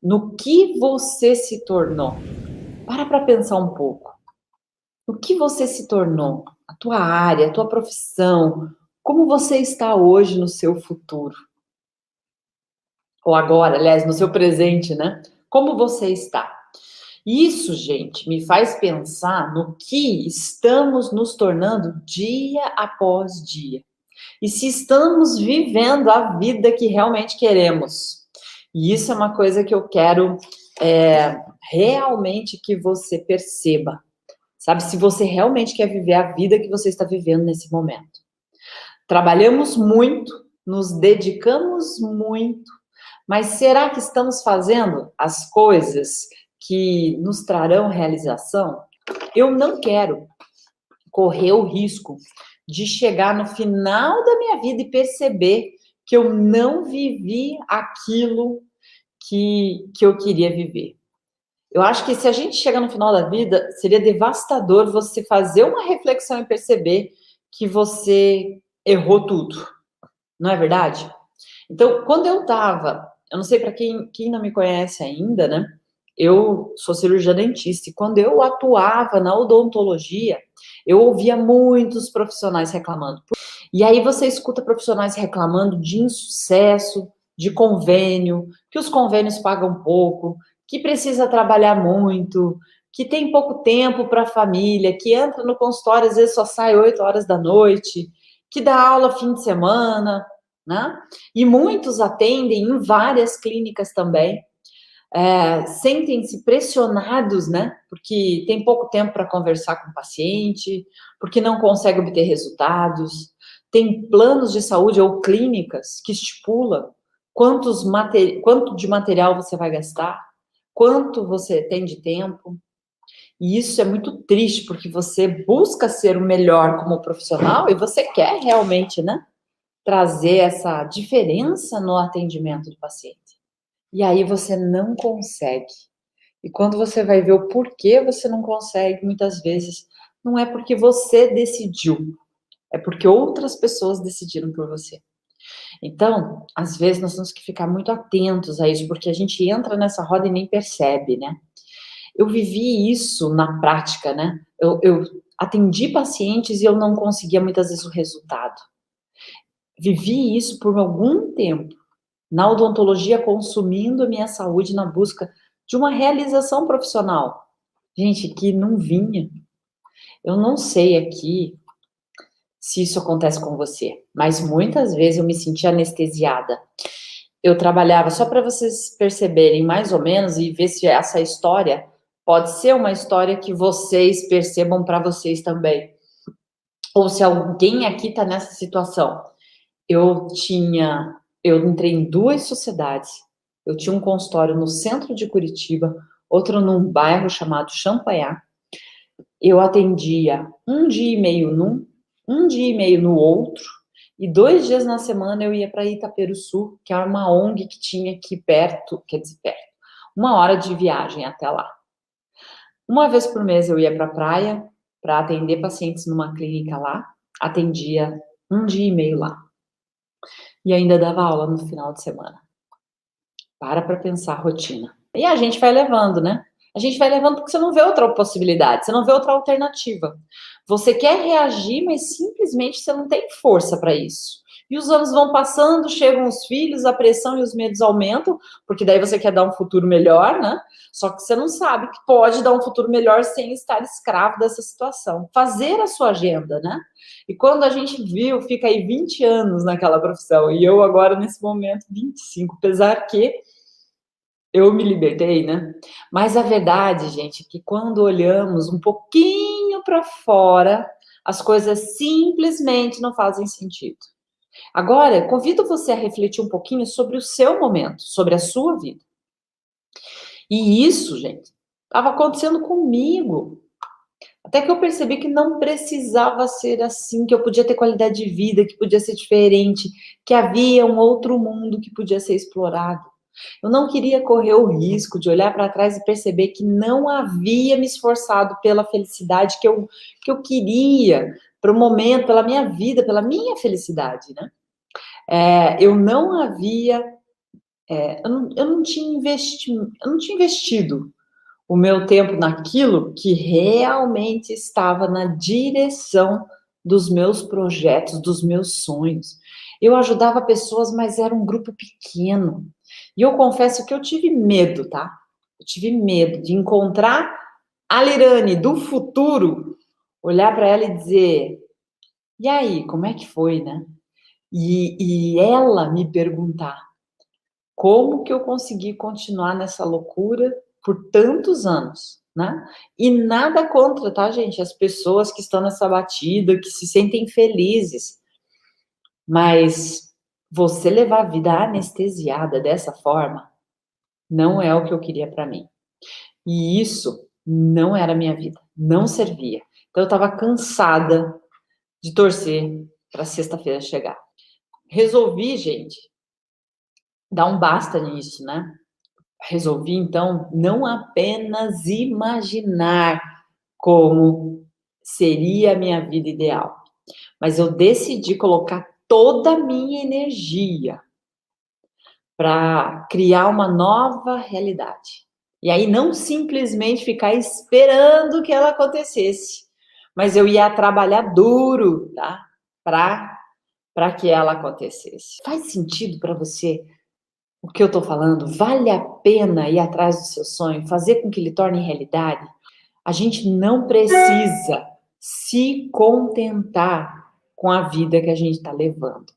no que você se tornou. Para pensar um pouco. No que você se tornou? A tua área, a tua profissão, como você está hoje no seu futuro? Ou agora, aliás, no seu presente, né? Como você está? Isso, gente, me faz pensar no que estamos nos tornando dia após dia. E se estamos vivendo a vida que realmente queremos. E isso é uma coisa que eu quero realmente que você perceba. Sabe, se você realmente quer viver a vida que você está vivendo nesse momento. Trabalhamos muito, nos dedicamos muito, mas será que estamos fazendo as coisas que nos trarão realização? Eu não quero correr o risco de chegar no final da minha vida e perceber que eu não vivi aquilo que eu queria viver. Eu acho que se a gente chega no final da vida, seria devastador você fazer uma reflexão e perceber que você errou tudo, não é verdade? Então, quando eu não sei para quem não me conhece ainda, né? Eu sou cirurgiã dentista e quando eu atuava na odontologia, eu ouvia muitos profissionais reclamando. E aí você escuta profissionais reclamando de insucesso, de convênio, que os convênios pagam pouco, que precisa trabalhar muito, que tem pouco tempo para a família, que entra no consultório, às vezes só sai 8 horas da noite, que dá aula fim de semana, né? E muitos atendem em várias clínicas também, sentem-se pressionados, né? Porque tem pouco tempo para conversar com o paciente, porque não consegue obter resultados. Tem planos de saúde ou clínicas que estipulam quanto de material você vai gastar, quanto você tem de tempo. E isso é muito triste, porque você busca ser o melhor como profissional e você quer realmente, né, trazer essa diferença no atendimento do paciente. E aí você não consegue. E quando você vai ver o porquê você não consegue, muitas vezes, não é porque você decidiu, é porque outras pessoas decidiram por você. Então, às vezes, nós temos que ficar muito atentos a isso, porque a gente entra nessa roda e nem percebe, né? Eu vivi isso na prática, né? Eu atendi pacientes e eu não conseguia muitas vezes o resultado. Vivi isso por algum tempo, na odontologia, consumindo a minha saúde na busca de uma realização profissional. Gente, que não vinha. Eu não sei aqui se isso acontece com você, mas muitas vezes eu me senti anestesiada. Eu trabalhava, só para vocês perceberem mais ou menos e ver se essa história pode ser uma história que vocês percebam para vocês também. Ou se alguém aqui está nessa situação. Eu entrei em duas sociedades. Eu tinha um consultório no centro de Curitiba, outro num bairro chamado Champanhar. Eu atendia um dia e meio num, um dia e meio no outro, e 2 dias na semana eu ia para Itaperuçu, que é uma ONG que tinha aqui perto, quer dizer, perto, 1 hora de viagem até lá. Uma vez por mês eu ia para a praia para atender pacientes numa clínica lá, atendia um dia e meio lá. E ainda dava aula no final de semana. Para pensar a rotina. E a gente vai levando, né? A gente vai levando porque você não vê outra possibilidade, você não vê outra alternativa. Você quer reagir, mas simplesmente você não tem força para isso. E os anos vão passando, chegam os filhos, a pressão e os medos aumentam, porque daí você quer dar um futuro melhor, né? Só que você não sabe que pode dar um futuro melhor sem estar escravo dessa situação. Fazer a sua agenda, né? E quando a gente viu, fica aí 20 anos naquela profissão, e eu agora, nesse momento, 25, apesar que eu me libertei, né? Mas a verdade, gente, é que quando olhamos um pouquinho para fora, as coisas simplesmente não fazem sentido. Agora, convido você a refletir um pouquinho sobre o seu momento, sobre a sua vida. E isso, gente, estava acontecendo comigo. Até que eu percebi que não precisava ser assim, que eu podia ter qualidade de vida, que podia ser diferente, que havia um outro mundo que podia ser explorado. Eu não queria correr o risco de olhar para trás e perceber que não havia me esforçado pela felicidade que eu queria, para o momento, pela minha vida, pela minha felicidade, né? Eu não havia eu não tinha investido o meu tempo naquilo que realmente estava na direção dos meus projetos, dos meus sonhos. Eu ajudava pessoas, mas era um grupo pequeno. E eu confesso que eu tive medo, tá? Eu tive medo de encontrar a Lirane do futuro, olhar para ela e dizer: e aí, como é que foi, né? E ela me perguntar como que eu consegui continuar nessa loucura por tantos anos, né? E nada contra, tá, gente? As pessoas que estão nessa batida, que se sentem felizes, mas você levar a vida anestesiada dessa forma não é o que eu queria para mim. E isso não era a minha vida, não servia. Então eu estava cansada de torcer para sexta-feira chegar. Resolvi, gente, dar um basta nisso, né? Resolvi, então, não apenas imaginar como seria a minha vida ideal, mas eu decidi colocar toda a minha energia para criar uma nova realidade. E aí não simplesmente ficar esperando que ela acontecesse, mas eu ia trabalhar duro, tá? Para que ela acontecesse. Faz sentido para você o que eu estou falando? Vale a pena ir atrás do seu sonho, fazer com que ele torne realidade? A gente não precisa se contentar com a vida que a gente está levando.